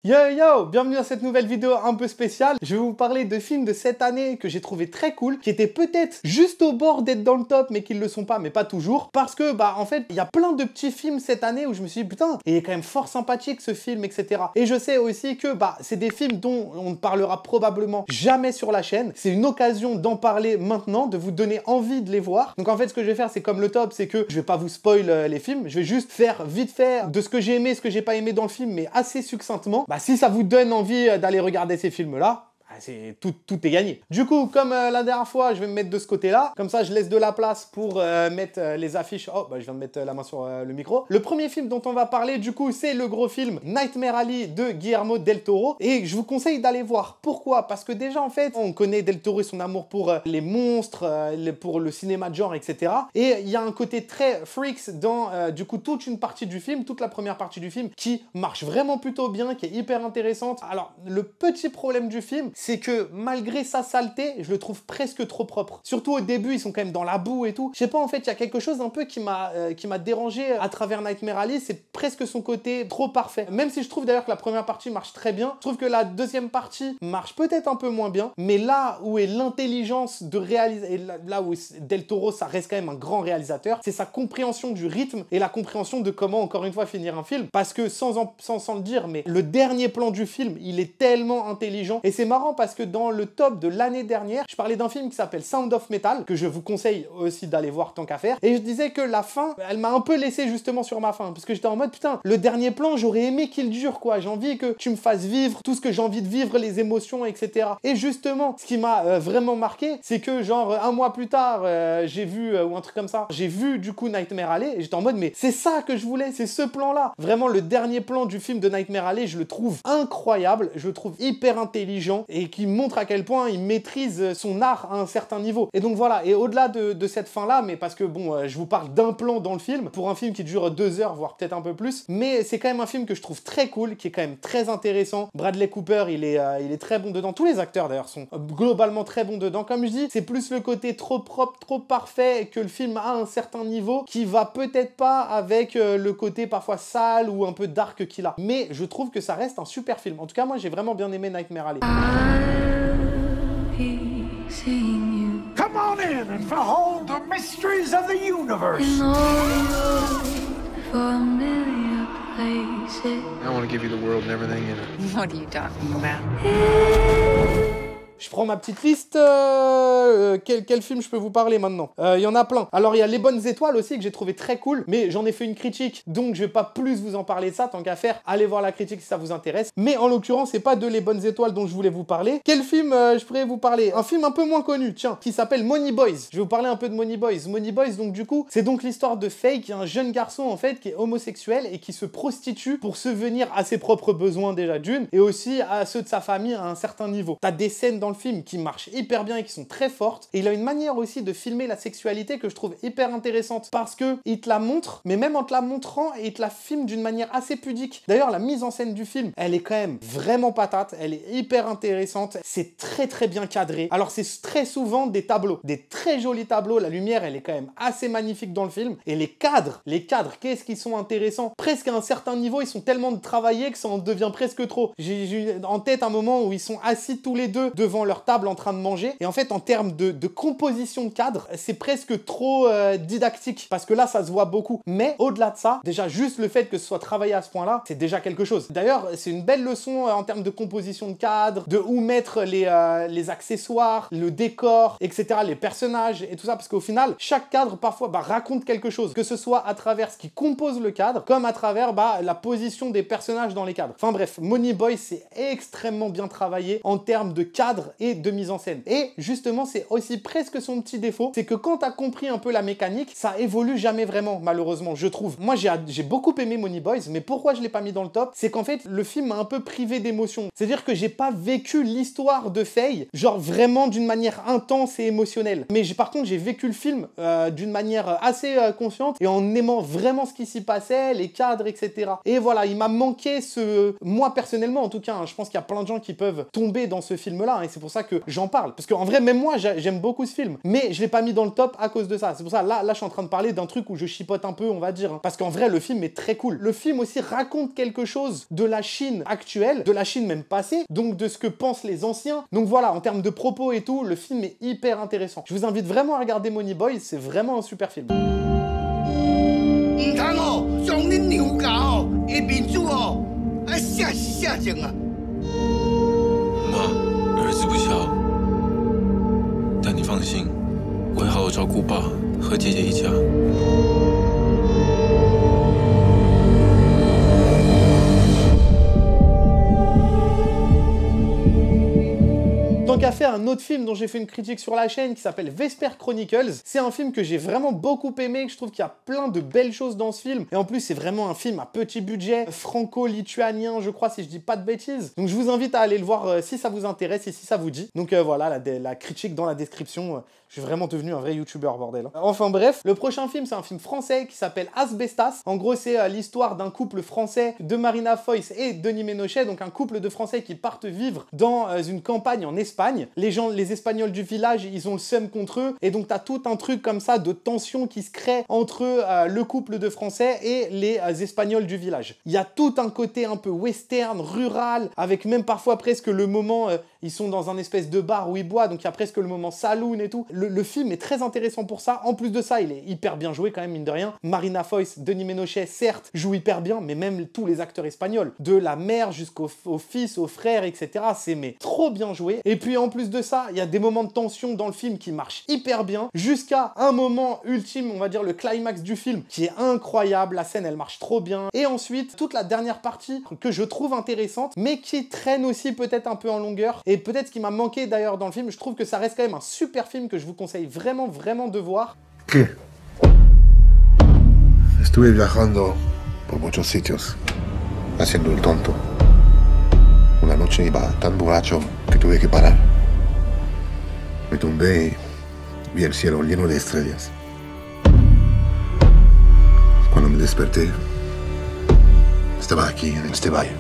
Yo yo, bienvenue dans cette nouvelle vidéo un peu spéciale. Je vais vous parler de films de cette année que j'ai trouvé très cool, qui étaient peut-être juste au bord d'être dans le top, mais qui ne le sont pas, mais pas toujours. Parce que, en fait, il y a plein de petits films cette année où je me suis dit, putain, il est quand même fort sympathique ce film, etc. Et je sais aussi que, c'est des films dont on ne parlera probablement jamais sur la chaîne. C'est une occasion d'en parler maintenant, de vous donner envie de les voir. Donc en fait, ce que je vais faire, c'est comme le top, c'est que je vais pas vous spoil les films, je vais juste faire vite fait de ce que j'ai aimé, ce que j'ai pas aimé dans le film, mais assez succinctement. Si ça vous donne envie d'aller regarder ces films-là, tout est gagné. Du coup, comme la dernière fois, je vais me mettre de ce côté-là. Comme ça, je laisse de la place pour mettre les affiches. Oh, je viens de mettre la main sur le micro. Le premier film dont on va parler, du coup, c'est le gros film Nightmare Alley de Guillermo del Toro. Et je vous conseille d'aller voir. Pourquoi? Parce que déjà, en fait, on connaît del Toro et son amour pour les monstres, pour le cinéma de genre, etc. Et il y a un côté très freaks dans, du coup, toute une partie du film, toute la première partie du film, qui marche vraiment plutôt bien, qui est hyper intéressante. Alors, le petit problème du film, c'est que malgré sa saleté, je le trouve presque trop propre. Surtout au début, ils sont quand même dans la boue et tout. Je sais pas, en fait, il y a quelque chose un peu qui m'a dérangé à travers Nightmare Alley, c'est presque son côté trop parfait. Même si je trouve d'ailleurs que la première partie marche très bien, je trouve que la deuxième partie marche peut-être un peu moins bien, mais là où est l'intelligence de réaliser, et là où Del Toro, ça reste quand même un grand réalisateur, c'est sa compréhension du rythme et la compréhension de comment, encore une fois, finir un film. Parce que sans le dire, mais le dernier plan du film, il est tellement intelligent. Et c'est marrant parce que dans le top de l'année dernière, je parlais d'un film qui s'appelle Sound of Metal, que je vous conseille aussi d'aller voir tant qu'à faire. Et je disais que la fin, elle m'a un peu laissé justement sur ma faim. Parce que j'étais en mode, putain, le dernier plan, j'aurais aimé qu'il dure, quoi. J'ai envie que tu me fasses vivre tout ce que j'ai envie de vivre, les émotions, etc. Et justement, ce qui m'a vraiment marqué, c'est que genre, un mois plus tard, j'ai vu, ou un truc comme ça, j'ai vu du coup Nightmare Alley, et j'étais en mode, mais c'est ça que je voulais, c'est ce plan-là. Vraiment, le dernier plan du film de Nightmare Alley, je le trouve incroyable, je le trouve hyper intelligent, et qui montre à quel point il maîtrise son art à un certain niveau. Et donc voilà, et au-delà de cette fin-là, mais parce que bon, je vous parle d'un plan dans le film, pour un film qui dure 2 heures, voire peut-être un peu plus, mais c'est quand même un film que je trouve très cool, qui est quand même très intéressant. Bradley Cooper, il est très bon dedans. Tous les acteurs d'ailleurs sont globalement très bons dedans. Comme je dis, c'est plus le côté trop propre, trop parfait, que le film a un certain niveau, qui va peut-être pas avec le côté parfois sale ou un peu dark qu'il a. Mais je trouve que ça reste un super film. En tout cas, moi j'ai vraiment bien aimé Nightmare Alley. Come on in and behold the mysteries of the universe. I want to give you the world and everything in it. What are you talking about? Je prends ma petite liste. Quel film je peux vous parler maintenant? Il y en a plein. Alors, il y a Les Bonnes Étoiles aussi, que j'ai trouvé très cool, mais j'en ai fait une critique, donc je vais pas plus vous en parler de ça, tant qu'à faire. Allez voir la critique si ça vous intéresse. Mais en l'occurrence, c'est pas de Les Bonnes Étoiles dont je voulais vous parler. Quel film je pourrais vous parler? Un film un peu moins connu, tiens, qui s'appelle Money Boys. Je vais vous parler un peu de Money Boys. Money Boys, donc du coup, c'est donc l'histoire de Faye, qui est un jeune garçon, en fait, qui est homosexuel et qui se prostitue pour subvenir à ses propres besoins déjà d'une, et aussi à ceux de sa famille à un certain niveau. T'as des scènes dans le film qui marchent hyper bien et qui sont très fortes, et il a une manière aussi de filmer la sexualité que je trouve hyper intéressante, parce que il te la montre, mais même en te la montrant, il te la filme d'une manière assez pudique. D'ailleurs, la mise en scène du film, elle est quand même vraiment patate, elle est hyper intéressante, c'est très très bien cadré. Alors c'est très souvent des tableaux, des très jolis tableaux, la lumière elle est quand même assez magnifique dans le film, et les cadres, qu'est-ce qu'ils sont intéressants. Presque à un certain niveau, ils sont tellement travaillés que ça en devient presque trop. J'ai en tête un moment où ils sont assis tous les deux devant leur table en train de manger, et en fait en termes de composition de cadre, c'est presque trop didactique, parce que là ça se voit beaucoup. Mais au-delà de ça, déjà juste le fait que ce soit travaillé à ce point-là, c'est déjà quelque chose. D'ailleurs, c'est une belle leçon en termes de composition de cadre, de où mettre les accessoires, le décor, etc., les personnages et tout ça, parce qu'au final, chaque cadre parfois raconte quelque chose, que ce soit à travers ce qui compose le cadre, comme à travers la position des personnages dans les cadres. Enfin bref, Money Boy, c'est extrêmement bien travaillé en termes de cadre et de mise en scène. Et justement, c'est aussi presque son petit défaut, c'est que quand t'as compris un peu la mécanique, ça évolue jamais vraiment, malheureusement, je trouve. Moi, j'ai beaucoup aimé Money Boys, mais pourquoi je l'ai pas mis dans le top? C'est qu'en fait, le film m'a un peu privé d'émotion. C'est-à-dire que j'ai pas vécu l'histoire de Faye, genre vraiment d'une manière intense et émotionnelle. Mais par contre, j'ai vécu le film d'une manière assez consciente et en aimant vraiment ce qui s'y passait, les cadres, etc. Et voilà, il m'a manqué moi personnellement en tout cas, hein, je pense qu'il y a plein de gens qui peuvent tomber dans ce film-là, et c'est pour ça que j'en parle. Parce qu'en vrai, même moi, j'aime beaucoup ce film. Mais je l'ai pas mis dans le top à cause de ça. C'est pour ça, là, je suis en train de parler d'un truc où je chipote un peu, on va dire. Hein. Parce qu'en vrai, le film est très cool. Le film aussi raconte quelque chose de la Chine actuelle, de la Chine même passée, donc de ce que pensent les anciens. Donc voilà, en termes de propos et tout, le film est hyper intéressant. Je vous invite vraiment à regarder Money Boy, c'est vraiment un super film. Tant qu'à faire, un autre film dont j'ai fait une critique sur la chaîne qui s'appelle Vesper Chronicles. C'est un film que j'ai vraiment beaucoup aimé, que je trouve qu'il y a plein de belles choses dans ce film. Et en plus, c'est vraiment un film à petit budget, franco-lituanien, je crois, si je dis pas de bêtises. Donc je vous invite à aller le voir si ça vous intéresse et si ça vous dit. Donc voilà, la critique dans la description. Je suis vraiment devenu un vrai youtubeur, bordel. Enfin bref, le prochain film, c'est un film français qui s'appelle Asbestas. En gros, c'est l'histoire d'un couple français de Marina Foïs et Denis Ménochet, donc un couple de Français qui partent vivre dans une campagne en Espagne. Les Espagnols du village, ils ont le seum contre eux, et donc t'as tout un truc comme ça de tension qui se crée entre le couple de Français et les Espagnols du village. Il y a tout un côté un peu western, rural, avec même parfois presque le moment, ils sont dans un espèce de bar où ils boivent, donc il y a presque le moment saloon et tout. Le film est très intéressant pour ça. En plus de ça, il est hyper bien joué quand même, mine de rien. Marina Foïs, Denis Ménochet, certes, jouent hyper bien, mais même tous les acteurs espagnols, de la mère jusqu'au fils, au frère, etc. C'est mais trop bien joué. Et puis en plus de ça, il y a des moments de tension dans le film qui marchent hyper bien, jusqu'à un moment ultime, on va dire le climax du film, qui est incroyable. La scène, elle marche trop bien. Et ensuite, toute la dernière partie que je trouve intéressante, mais qui traîne aussi peut-être un peu en longueur. Et peut-être ce qui m'a manqué d'ailleurs dans le film, je trouve que ça reste quand même un super film que je vous conseille vraiment de voir. ¿Qué? Estuve viajando por muchos sitios, haciendo el tonto. Una noche iba tan borracho que tuve que parar. Me tumbé y vi el cielo lleno de estrellas. Cuando me desperté, estaba aquí, en este valle.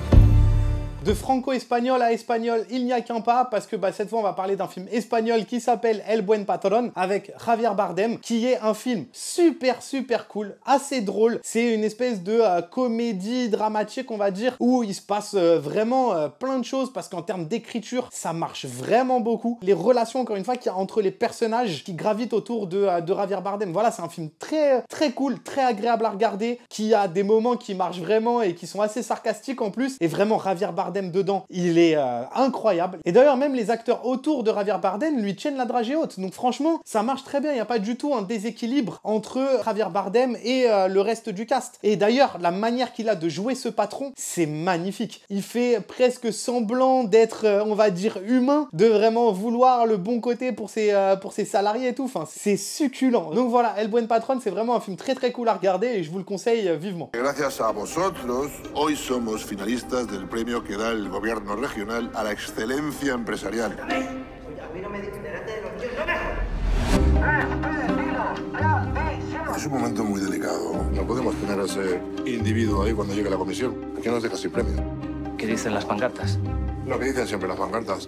De franco-espagnol à espagnol, il n'y a qu'un pas, parce que cette fois on va parler d'un film espagnol qui s'appelle El Buen Patrón, avec Javier Bardem, qui est un film super cool, assez drôle. C'est une espèce de comédie dramatique, on va dire, où il se passe vraiment plein de choses, parce qu'en termes d'écriture, ça marche vraiment beaucoup. Les relations, encore une fois, qu'il y a entre les personnages qui gravitent autour de Javier Bardem. Voilà, c'est un film très cool, très agréable à regarder, qui a des moments qui marchent vraiment et qui sont assez sarcastiques en plus. Et vraiment, Javier Bardem dedans, il est incroyable. Et d'ailleurs, même les acteurs autour de Javier Bardem lui tiennent la dragée haute. Donc franchement, ça marche très bien. Il n'y a pas du tout un déséquilibre entre Javier Bardem et le reste du cast. Et d'ailleurs, la manière qu'il a de jouer ce patron, c'est magnifique. Il fait presque semblant d'être, on va dire, humain, de vraiment vouloir le bon côté pour ses salariés et tout. Enfin, c'est succulent. Donc voilà, El Buen Patrón, c'est vraiment un film très cool à regarder et je vous le conseille vivement. Gracias a vosotros, hoy somos finalistas del premio que da el gobierno regional a la excelencia empresarial. Es un momento muy delicado. No podemos tener a ese individuo ahí cuando llegue la comisión. ¿Qué nos deja sin premio? ¿Qué dicen las pancartas? Lo que dicen siempre las pancartas.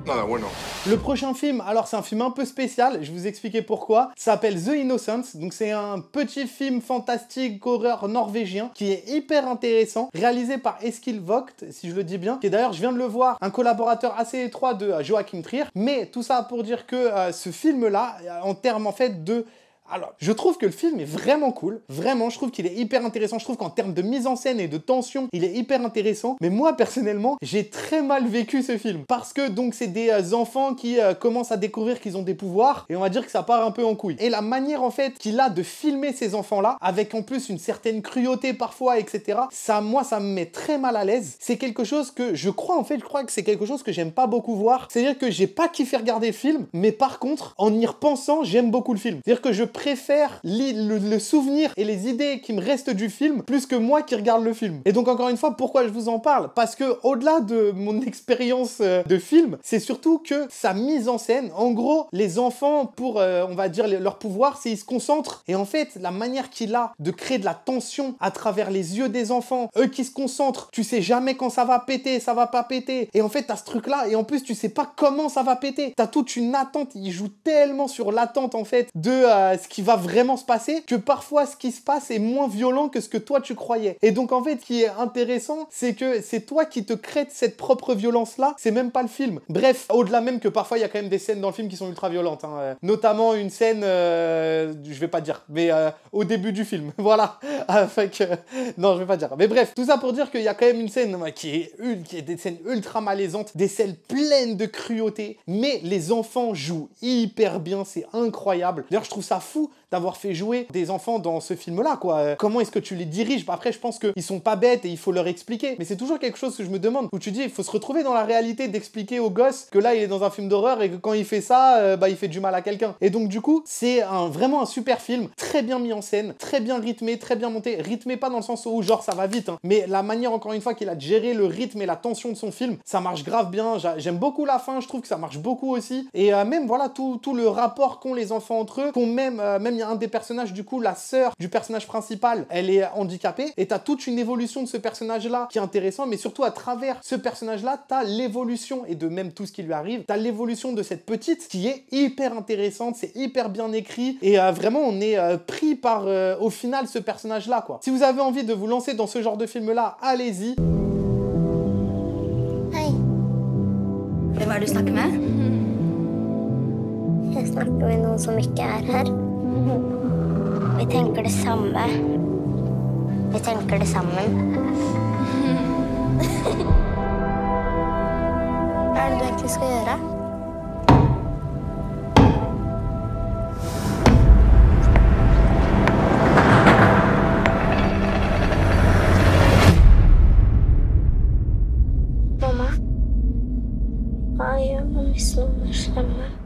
Nada bueno. Le prochain film, alors c'est un film un peu spécial, je vais vous expliquer pourquoi. Ça s'appelle The Innocents, donc c'est un petit film fantastique horreur norvégien qui est hyper intéressant, réalisé par Eskil Vogt, si je le dis bien, qui d'ailleurs, je viens de le voir, un collaborateur assez étroit de Joachim Trier. Mais tout ça pour dire que ce film-là, en termes en fait de... Alors, je trouve que le film est vraiment cool, vraiment, je trouve qu'il est hyper intéressant, je trouve qu'en termes de mise en scène et de tension, il est hyper intéressant, mais moi, personnellement, j'ai très mal vécu ce film, parce que, donc, c'est des enfants qui commencent à découvrir qu'ils ont des pouvoirs, et on va dire que ça part un peu en couille. Et la manière, en fait, qu'il a de filmer ces enfants-là, avec en plus une certaine cruauté parfois, etc., ça, moi, ça me met très mal à l'aise. C'est quelque chose que, je crois que c'est quelque chose que j'aime pas beaucoup voir, c'est-à-dire que j'ai pas kiffé regarder le film, mais par contre, en y repensant, j'aime beaucoup le film. C'est-à-dire que je préfère le souvenir et les idées qui me restent du film plus que moi qui regarde le film. Et donc encore une fois, pourquoi je vous en parle? Parce que au-delà de mon expérience de film, c'est surtout que sa mise en scène, en gros, les enfants, pour on va dire leur pouvoir, c'est ils se concentrent. Et en fait, la manière qu'il a de créer de la tension à travers les yeux des enfants, eux qui se concentrent, tu sais jamais quand ça va péter, ça va pas péter. Et en fait, t'as ce truc-là, et en plus, tu sais pas comment ça va péter. T'as toute une attente, il joue tellement sur l'attente, en fait, de ce qui va vraiment se passer, que parfois, ce qui se passe est moins violent que ce que toi, tu croyais. Et donc, en fait, ce qui est intéressant, c'est que c'est toi qui te crée cette propre violence-là, c'est même pas le film. Bref, au-delà même que parfois, il y a quand même des scènes dans le film qui sont ultra violentes, hein. Notamment une scène, je vais pas dire, mais au début du film, voilà. Non, je vais pas dire. Mais bref, tout ça pour dire qu'il y a quand même une scène qui est des scènes ultra malaisantes, des scènes pleines de cruauté, mais les enfants jouent hyper bien, c'est incroyable. D'ailleurs, je trouve ça fou d'avoir fait jouer des enfants dans ce film-là, quoi. Comment est-ce que tu les diriges? Après, je pense qu'ils sont pas bêtes et il faut leur expliquer. Mais c'est toujours quelque chose que je me demande, où tu dis, il faut se retrouver dans la réalité d'expliquer aux gosses que là, il est dans un film d'horreur et que quand il fait ça, il fait du mal à quelqu'un. Et donc, du coup, c'est vraiment un super film, très bien mis en scène, très bien rythmé, très bien monté. Rythmé pas dans le sens où, genre, ça va vite, hein, mais la manière, encore une fois, qu'il a de gérer le rythme et la tension de son film, ça marche grave bien. J'aime beaucoup la fin, je trouve que ça marche beaucoup aussi. Et même, voilà, tout le rapport qu'ont les enfants entre eux, même il y a un des personnages, du coup, la sœur du personnage principal, elle est handicapée, et t'as toute une évolution de ce personnage-là qui est intéressant, mais surtout à travers ce personnage-là, t'as l'évolution, et de même tout ce qui lui arrive, t'as l'évolution de cette petite qui est hyper intéressante, c'est hyper bien écrit, et vraiment, on est pris par, au final, ce personnage-là, quoi. Si vous avez envie de vous lancer dans ce genre de film-là, allez-y. Hei. Hvem er det du snakker med? Jeg snakker med noen som ikke er her. Vi tenker det samme. Vi tenker det sammen. Hva er det du egentlig skal gjøre?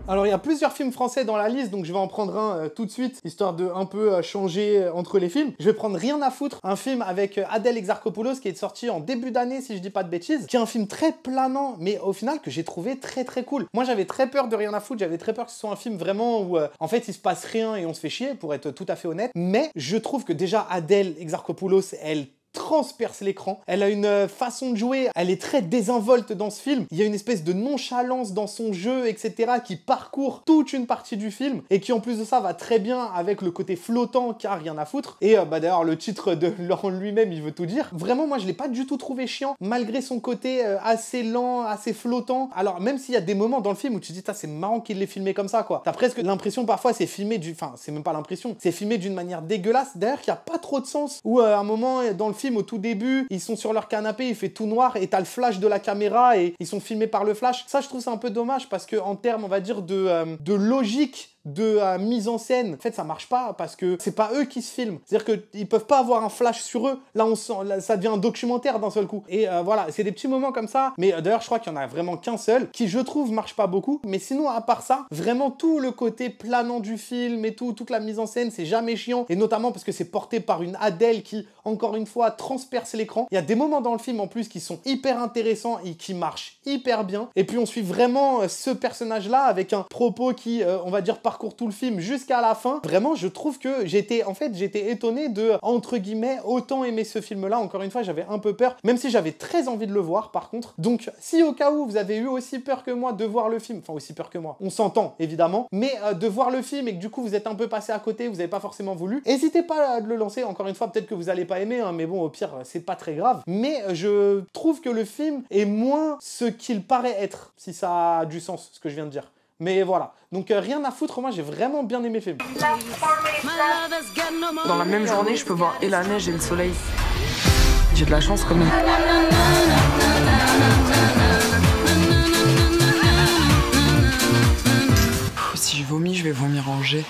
Alors il y a plusieurs films français dans la liste, donc je vais en prendre un tout de suite, histoire de un peu changer entre les films. Je vais prendre Rien à foutre, un film avec Adèle Exarchopoulos qui est sorti en début d'année, si je dis pas de bêtises, qui est un film très planant, mais au final que j'ai trouvé très très cool. Moi j'avais très peur de Rien à foutre, j'avais très peur que ce soit un film vraiment où en fait il se passe rien et on se fait chier, pour être tout à fait honnête, mais je trouve que déjà Adèle Exarchopoulos, elle transperce l'écran. Elle a une façon de jouer, elle est très désinvolte dans ce film. Il y a une espèce de nonchalance dans son jeu, etc., qui parcourt toute une partie du film et qui en plus de ça va très bien avec le côté flottant qu'a Rien à foutre. Et d'ailleurs le titre de Laurent lui-même, il veut tout dire. Vraiment, moi je l'ai pas du tout trouvé chiant, malgré son côté assez lent, assez flottant. Alors même s'il y a des moments dans le film où tu te dis c'est marrant qu'il l'ait filmé comme ça, quoi. T'as presque l'impression parfois c'est filmé enfin c'est même pas l'impression, c'est filmé d'une manière dégueulasse. D'ailleurs qu'il y a pas trop de sens, où à un moment dans le film, au tout début, ils sont sur leur canapé, il fait tout noir et t'as le flash de la caméra et ils sont filmés par le flash. Ça, je trouve ça un peu dommage parce que en termes, on va dire, de logique de mise en scène, en fait ça marche pas parce que c'est pas eux qui se filment, c'est-à-dire qu'ils peuvent pas avoir un flash sur eux, là on sent, là, ça devient un documentaire d'un seul coup, et voilà, c'est des petits moments comme ça, mais d'ailleurs je crois qu'il y en a vraiment qu'un seul, qui je trouve marche pas beaucoup, mais sinon à part ça, vraiment tout le côté planant du film et toute la mise en scène, c'est jamais chiant, et notamment parce que c'est porté par une Adèle qui, encore une fois, transperce l'écran. Il y a des moments dans le film en plus qui sont hyper intéressants et qui marchent hyper bien, et puis on suit vraiment ce personnage-là avec un propos qui, on va dire, parcourt tout le film jusqu'à la fin. Vraiment, je trouve que j'étais étonné de, entre guillemets, autant aimer ce film-là. Encore une fois, j'avais un peu peur, même si j'avais très envie de le voir, par contre. Donc, si au cas où vous avez eu aussi peur que moi de voir le film, enfin aussi peur que moi, on s'entend, évidemment, mais de voir le film et que du coup, vous êtes un peu passé à côté, vous n'avez pas forcément voulu, n'hésitez pas à le lancer. Encore une fois, peut-être que vous n'allez pas aimer, hein, mais bon, au pire, c'est pas très grave. Mais je trouve que le film est moins ce qu'il paraît être, si ça a du sens, ce que je viens de dire. Mais voilà, donc Rien à foutre, moi j'ai vraiment bien aimé le film. Dans la même journée, je peux voir et la neige et le soleil. J'ai de la chance quand même. Si je vomis, je vais vomir en jet.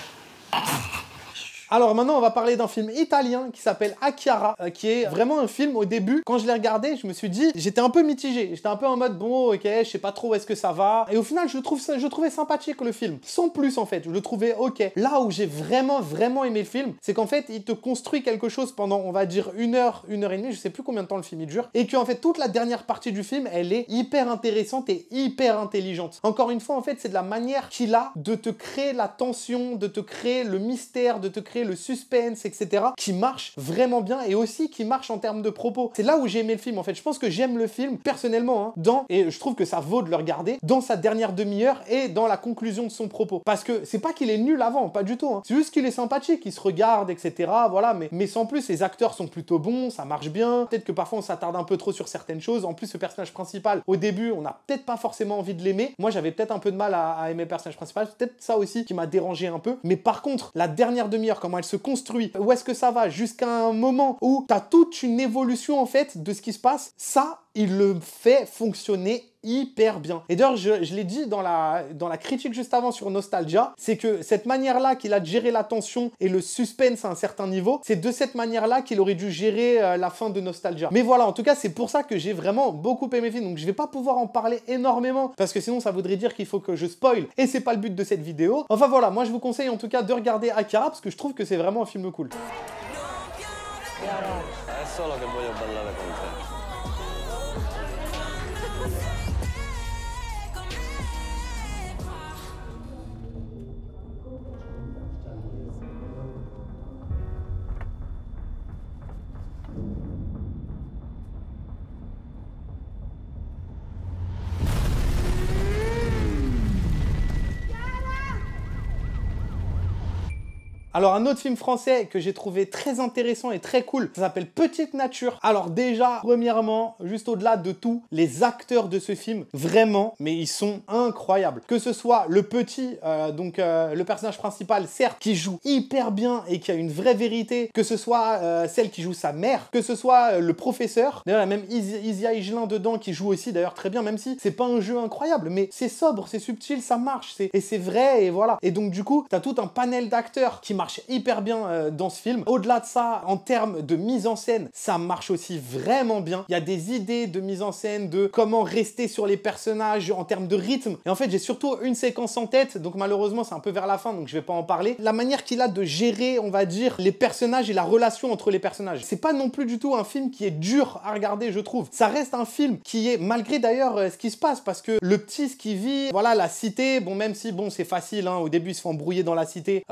Alors maintenant, on va parler d'un film italien qui s'appelle Akiara, qui est vraiment un film, au début, quand je l'ai regardé, je me suis dit, j'étais un peu mitigé. J'étais un peu en mode, bon, ok, je sais pas trop où est-ce que ça va. Et au final, je trouvais sympathique le film. Sans plus, en fait. Je le trouvais ok. Là où j'ai vraiment aimé le film, c'est qu'en fait, il te construit quelque chose pendant, on va dire, 1 heure, 1 heure et demie, je sais plus combien de temps le film il dure, et qu'en fait, toute la dernière partie du film, elle est hyper intéressante et hyper intelligente. Encore une fois, en fait, c'est de la manière qu'il a de te créer la tension, de te créer le mystère, de te créer le suspense, etc., qui marche vraiment bien et aussi qui marche en termes de propos. C'est là où j'ai aimé le film, en fait. Je pense que j'aime le film, personnellement, hein, et je trouve que ça vaut de le regarder, dans sa dernière demi-heure et dans la conclusion de son propos. Parce que c'est pas qu'il est nul avant, pas du tout, hein. C'est juste qu'il est sympathique, il se regarde, etc., voilà, mais sans plus, les acteurs sont plutôt bons, ça marche bien. Peut-être que parfois on s'attarde un peu trop sur certaines choses. En plus, ce personnage principal, au début, on n'a peut-être pas forcément envie de l'aimer. Moi, j'avais peut-être un peu de mal à aimer le personnage principal. C'est peut-être ça aussi qui m'a dérangé un peu. Mais par contre, la dernière demi-heure, comment elle se construit, où est-ce que ça va, jusqu'à un moment où t'as toute une évolution, en fait, de ce qui se passe, ça, il le fait fonctionner hyper bien. Et d'ailleurs, je l'ai dit dans la critique juste avant sur Nostalgia, c'est que cette manière-là qu'il a de gérer la tension et le suspense à un certain niveau, c'est de cette manière-là qu'il aurait dû gérer la fin de Nostalgia. Mais voilà, en tout cas, c'est pour ça que j'ai vraiment beaucoup aimé le film. Donc je vais pas pouvoir en parler énormément, parce que sinon ça voudrait dire qu'il faut que je spoil, et c'est pas le but de cette vidéo. Enfin voilà, moi je vous conseille en tout cas de regarder Akiara, parce que je trouve que c'est vraiment un film cool. Alors un autre film français que j'ai trouvé très intéressant et très cool, ça s'appelle Petite Nature. Alors déjà, premièrement, juste au-delà de tout, les acteurs de ce film, vraiment, mais ils sont incroyables. Que ce soit le petit, le personnage principal, certes, qui joue hyper bien et qui a une vraie vérité, que ce soit celle qui joue sa mère, que ce soit le professeur, d'ailleurs il y a même Isia Higelin dedans qui joue aussi d'ailleurs très bien, même si c'est pas un jeu incroyable, mais c'est sobre, c'est subtil, ça marche, et c'est vrai, et voilà. Et donc du coup, t'as tout un panel d'acteurs qui marche hyper bien dans ce film. Au-delà de ça, en termes de mise en scène, ça marche aussi vraiment bien. Il y a des idées de mise en scène, de comment rester sur les personnages en termes de rythme. Et en fait, j'ai surtout une séquence en tête, donc malheureusement, c'est un peu vers la fin, donc je vais pas en parler. La manière qu'il a de gérer, on va dire, les personnages et la relation entre les personnages. C'est pas non plus du tout un film qui est dur à regarder, je trouve. Ça reste un film qui est, malgré d'ailleurs ce qui se passe, parce que le petit, ce qui vit, voilà, la cité, bon, même si, bon, c'est facile, hein, au début, il se fait embrouiller dans la cité.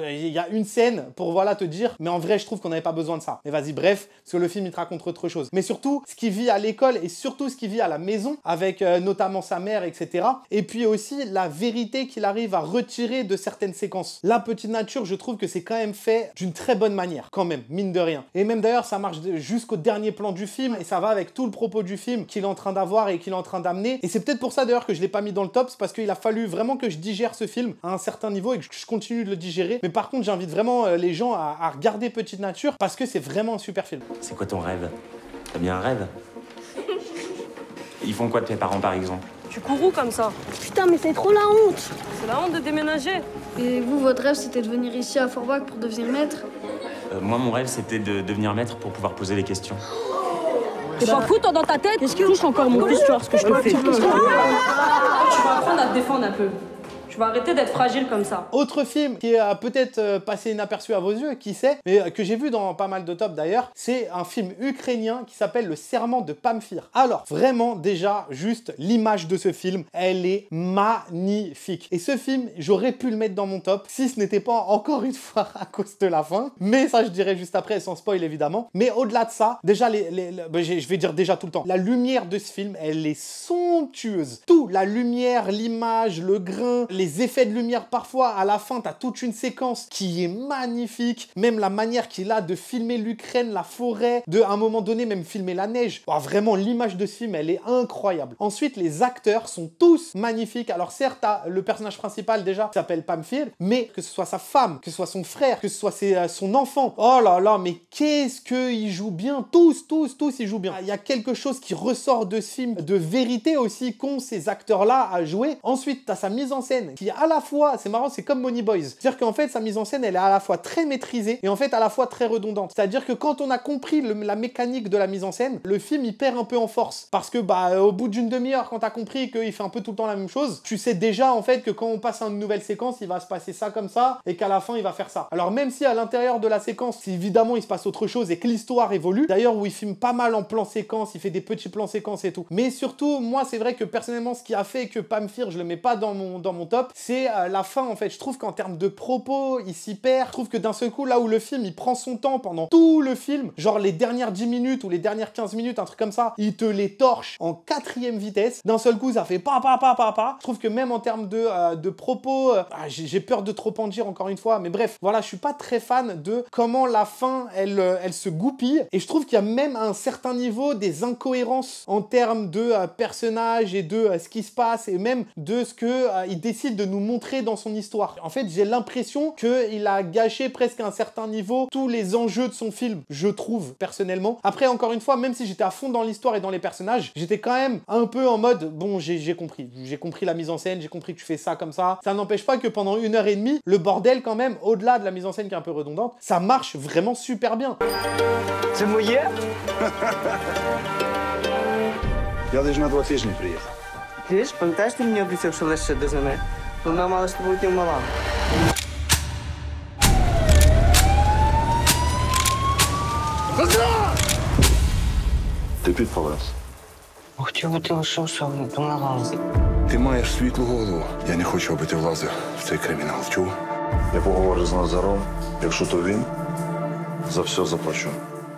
Il y a une scène pour, voilà, te dire, mais en vrai, je trouve qu'on n'avait pas besoin de ça. Mais vas-y, bref, parce que le film, il te raconte autre chose. Mais surtout, ce qu'il vit à l'école et surtout ce qu'il vit à la maison, avec notamment sa mère, etc. Et puis aussi, la vérité qu'il arrive à retirer de certaines séquences. La Petite Nature, je trouve que c'est quand même fait d'une très bonne manière, quand même, mine de rien. Et même d'ailleurs, ça marche jusqu'au dernier plan du film, et ça va avec tout le propos du film qu'il est en train d'avoir et qu'il est en train d'amener. Et c'est peut-être pour ça d'ailleurs que je l'ai pas mis dans le top, c'est parce qu'il a fallu vraiment que je digère ce film à un certain niveau et que je continue de le digérer. Mais par contre, j'invite vraiment les gens à regarder Petite Nature parce que c'est vraiment un super film. C'est quoi ton rêve? T'as bien un rêve? Ils font quoi de tes parents, par exemple? Tu cours où comme ça? Putain, mais c'est trop la honte. C'est la honte de déménager. Et vous, votre rêve, c'était de venir ici à Forbach pour devenir maître? Moi, mon rêve, c'était de devenir maître pour pouvoir poser les questions. T'es pas fou, toi, dans ta tête? Qu'est-ce que tu touches encore mon fils, tu vois ce que je te fais? Tu vas apprendre à te défendre un peu. Tu vas arrêter d'être fragile comme ça. Autre film qui a peut-être passé inaperçu à vos yeux, qui sait, mais que j'ai vu dans pas mal de tops d'ailleurs, c'est un film ukrainien qui s'appelle Le Serment de Pamphir. Alors, vraiment, déjà, juste l'image de ce film, elle est magnifique. Et ce film, j'aurais pu le mettre dans mon top, si ce n'était pas encore une fois à cause de la fin, mais ça je dirais juste après, sans spoil évidemment. Mais au-delà de ça, déjà, je vais dire déjà tout le temps, la lumière de ce film, elle est somptueuse. Tout, la lumière, l'image, le grain, les effets de lumière parfois, à la fin, t'as toute une séquence qui est magnifique. Même la manière qu'il a de filmer l'Ukraine, la forêt, à un moment donné, même filmer la neige. Oh, vraiment, l'image de ce film, elle est incroyable. Ensuite, les acteurs sont tous magnifiques. Alors certes, t'as le personnage principal déjà, qui s'appelle Pamphir, mais que ce soit sa femme, que ce soit son frère, que ce soit son enfant. Oh là là, mais qu'est-ce qu'ils jouent bien. Tous, ils jouent bien. Il y a quelque chose qui ressort de ce film, de vérité aussi qu'ont ces acteurs-là à jouer. Ensuite, t'as sa mise en scène scène qui est à la fois, c'est marrant, c'est comme Money Boys. C'est-à-dire qu'en fait, sa mise en scène, elle est à la fois très maîtrisée et en fait à la fois très redondante. C'est-à-dire que quand on a compris la mécanique de la mise en scène, le film, il perd un peu en force. Parce que, au bout d'une demi-heure, quand t'as compris qu'il fait un peu tout le temps la même chose, tu sais déjà, en fait, que quand on passe à une nouvelle séquence, il va se passer ça comme ça et qu'à la fin, il va faire ça. Alors, même si à l'intérieur de la séquence, si évidemment, il se passe autre chose et que l'histoire évolue, d'ailleurs, où il filme pas mal en plan séquence, il fait des petits plans séquences et tout. Mais surtout, moi, c'est vrai que personnellement, ce qui a fait que Pamphire, je le mets pas dans mon top, c'est la fin, en fait. Je trouve qu'en termes de propos, il s'y perd. Je trouve que d'un seul coup, là où le film, il prend son temps pendant tout le film, genre les dernières 10 minutes ou les dernières 15 minutes, un truc comme ça, il te les torche en 4e vitesse. D'un seul coup, ça fait pa. Je trouve que même en termes de propos, j'ai peur de trop en dire encore une fois, mais bref, voilà, je suis pas très fan de comment la fin, elle se goupille. Et je trouve qu'il y a même à un certain niveau des incohérences en termes de personnages et de ce qui se passe et même de ce qu'il décide de nous montrer dans son histoire. En fait, j'ai l'impression qu'il a gâché presque à un certain niveau tous les enjeux de son film, je trouve, personnellement. Après, encore une fois, même si j'étais à fond dans l'histoire et dans les personnages, j'étais quand même un peu en mode, bon, j'ai compris la mise en scène, j'ai compris que tu fais ça comme ça. Ça n'empêche pas que pendant 1h30, le bordel quand même, au-delà de la mise en scène qui est un peu redondante, ça marche vraiment super bien. Це моє? Я лише на 2 тижні приїхав. Ти ж, пам'ятаєш, ти мені обіцяв, що лише до зими? Вона мала з тобою йти в Малаву. Ти підпалив. Хотів би ти лишився до Малави. Ти маєш світлу голову. Я не хочу, аби ти влазив в цей кримінал. Чув? Я поговорю з Назаром. Якщо то він, за все заплачу.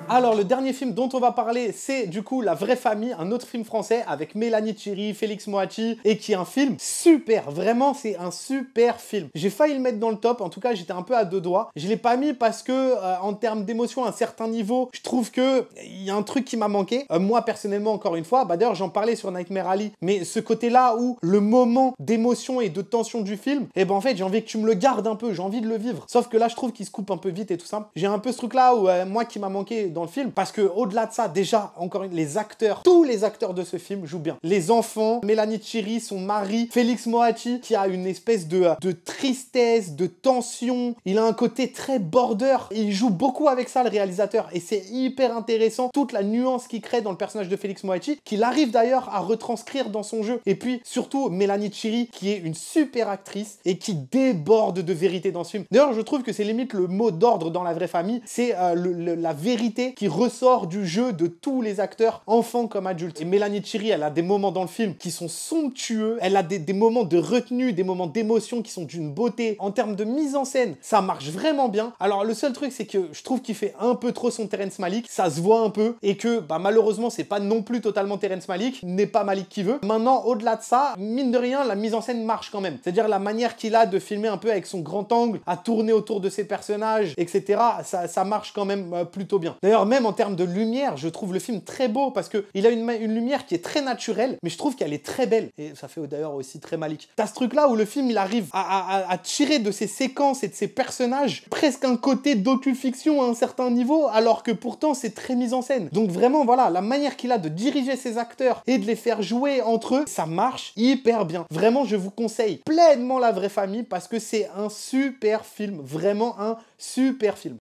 Alors, le dernier film dont on va parler, c'est du coup La Vraie Famille, un autre film français avec Mélanie Thierry, Félix Moati, et qui est un film super, vraiment, c'est un super film. J'ai failli le mettre dans le top, en tout cas, j'étais un peu à 2 doigts. Je l'ai pas mis parce que, en termes d'émotion, à un certain niveau, je trouve que il y a un truc qui m'a manqué. Moi, personnellement, encore une fois, d'ailleurs, j'en parlais sur Nightmare Alley, mais ce côté-là où le moment d'émotion et de tension du film, en fait, j'ai envie que tu me le gardes un peu, j'ai envie de le vivre. Sauf que là, je trouve qu'il se coupe un peu vite et tout ça. J'ai un peu ce truc-là où, moi, qui m'a manqué dans le film, parce que au-delà de ça, déjà, encore une, les acteurs, tous les acteurs de ce film jouent bien. Les enfants, Mélanie Thierry, son mari, Félix Moati, qui a une espèce de tristesse, de tension. Il a un côté très border. Il joue beaucoup avec ça, le réalisateur, et c'est hyper intéressant, toute la nuance qu'il crée dans le personnage de Félix Moati, qu'il arrive d'ailleurs à retranscrire dans son jeu. Et puis, surtout, Mélanie Thierry, qui est une super actrice et qui déborde de vérité dans ce film. D'ailleurs, je trouve que c'est limite le mot d'ordre dans La Vraie Famille, c'est la vérité qui ressort du jeu de tous les acteurs, enfants comme adultes. Et Mélanie Thierry, elle a des moments dans le film qui sont somptueux, elle a des moments de retenue, des moments d'émotion qui sont d'une beauté. En termes de mise en scène, ça marche vraiment bien. Alors le seul truc, c'est que je trouve qu'il fait un peu trop son Terrence Malick, ça se voit un peu, et que malheureusement, c'est pas non plus totalement Terrence Malick, n'est pas Malick qui veut. Maintenant, au-delà de ça, mine de rien, la mise en scène marche quand même. C'est-à-dire la manière qu'il a de filmer un peu avec son grand angle, à tourner autour de ses personnages, etc. Ça marche quand même plutôt bien. D'ailleurs, même en termes de lumière, je trouve le film très beau parce qu'il a une lumière qui est très naturelle, mais je trouve qu'elle est très belle. Et ça fait d'ailleurs aussi très Malick. T'as ce truc-là où le film, il arrive à tirer de ses séquences et de ses personnages presque un côté docu-fiction à un certain niveau, alors que pourtant, c'est très mis en scène. Donc vraiment, voilà, la manière qu'il a de diriger ses acteurs et de les faire jouer entre eux, ça marche hyper bien. Vraiment, je vous conseille pleinement La Vraie Famille parce que c'est un super film. Vraiment un super film.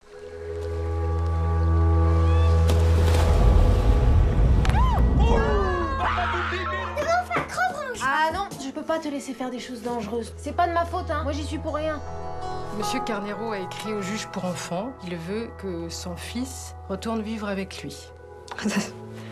Ah non, je peux pas te laisser faire des choses dangereuses. C'est pas de ma faute, hein. Moi, j'y suis pour rien. Monsieur Carnero a écrit au juge pour enfants. Il veut que son fils retourne vivre avec lui.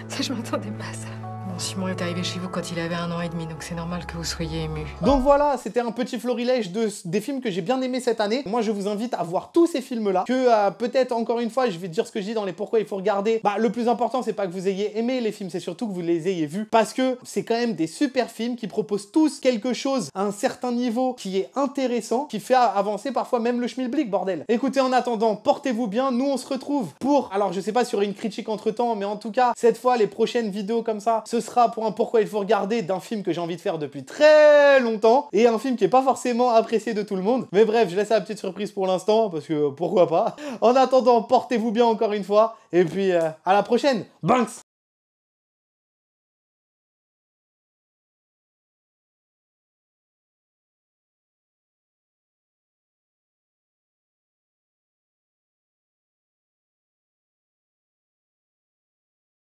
Ça je m'attendais pas à ça. Bon, Simon est arrivé chez vous quand il avait 1 an et demi, donc c'est normal que vous soyez ému. Donc voilà, c'était un petit florilège des films que j'ai bien aimés cette année. Moi, je vous invite à voir tous ces films-là, que peut-être, encore une fois, je vais dire ce que je dis dans les pourquoi il faut regarder. Le plus important, c'est pas que vous ayez aimé les films, c'est surtout que vous les ayez vus, parce que c'est quand même des super films qui proposent tous quelque chose à un certain niveau qui est intéressant, qui fait avancer parfois même le schmilblick, bordel. Écoutez, en attendant, portez-vous bien. Nous, on se retrouve pour, alors je sais pas s'il y aura une critique entre-temps, mais en tout cas, cette fois, les prochaines vidéos comme ça, ce sera pour un pourquoi il faut regarder d'un film que j'ai envie de faire depuis très longtemps, et un film qui est pas forcément apprécié de tout le monde. Mais bref, je laisse la petite surprise pour l'instant, parce que pourquoi pas. En attendant, portez-vous bien encore une fois, et puis à la prochaine. Banks!